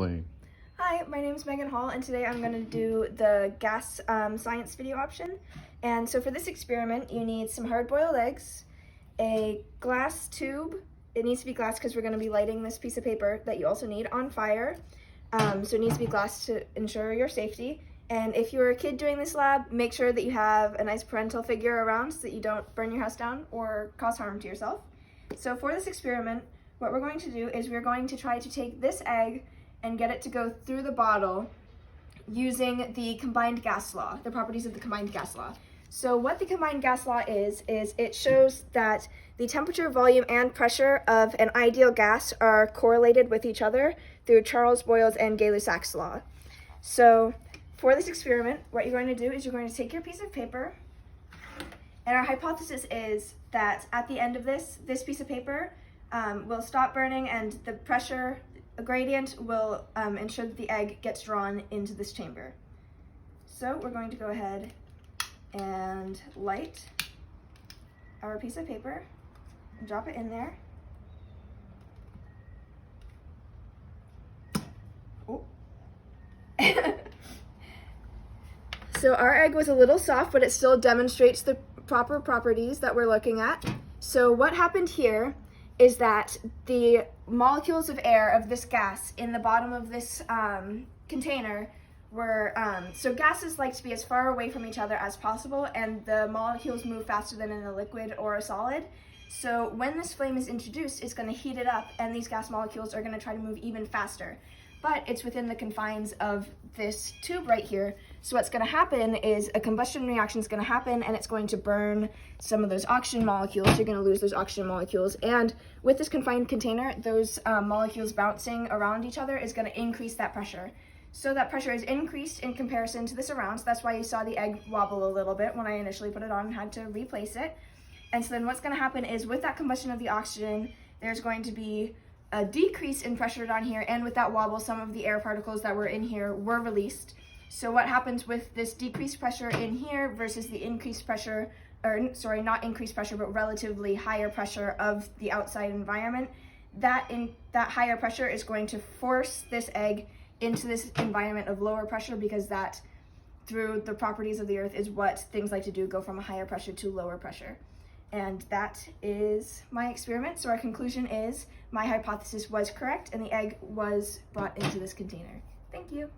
explain. Hi, my name is Megan Hall, and today I'm going to do the gas science video option. And so for this experiment, you need some hard-boiled eggs, a glass tube. It needs to be glass because we're going to be lighting this piece of paper that you also need on fire. So it needs to be glass to ensure your safety. And if you're a kid doing this lab, make sure that you have a nice parental figure around so that you don't burn your house down or cause harm to yourself. So for this experiment, what we're going to do is we're going to try to take this egg and get it to go through the bottle using the combined gas law, the properties of the combined gas law. So what the combined gas law is it shows that the temperature, volume, and pressure of an ideal gas are correlated with each other through Charles Boyle's and Gay-Lussac's law. So for this experiment, what you're going to do is you're going to take your piece of paper, and our hypothesis is that at the end of this piece of paper will stop burning, and the pressure gradient will ensure that the egg gets drawn into this chamber. So we're going to go ahead and light our piece of paper and drop it in there. Oh. So our egg was a little soft, but it still demonstrates the proper properties that we're looking at. So what happened here is that the molecules of air of this gas in the bottom of this container were, so gases like to be as far away from each other as possible, and the molecules move faster than in a liquid or a solid. So when this flame is introduced, it's going to heat it up, and these gas molecules are going to try to move even faster. But it's within the confines of this tube right here. So what's going to happen is a combustion reaction is going to happen, and it's going to burn some of those oxygen molecules. You're going to lose those oxygen molecules. And with this confined container, those molecules bouncing around each other is going to increase that pressure. So that pressure is increased in comparison to this around. So that's why you saw the egg wobble a little bit when I initially put it on and had to replace it. And so then what's going to happen is with that combustion of the oxygen, there's going to be a decrease in pressure down here, and with that wobble, some of the air particles that were in here were released. So what happens with this decreased pressure in here versus the increased pressure, or sorry, not increased pressure, but relatively higher pressure of the outside environment, that higher pressure is going to force this egg into this environment of lower pressure, because that, through the properties of the earth, is what things like to do, go from a higher pressure to lower pressure. And that is my experiment. So our conclusion is my hypothesis was correct, and the egg was brought into this container. Thank you.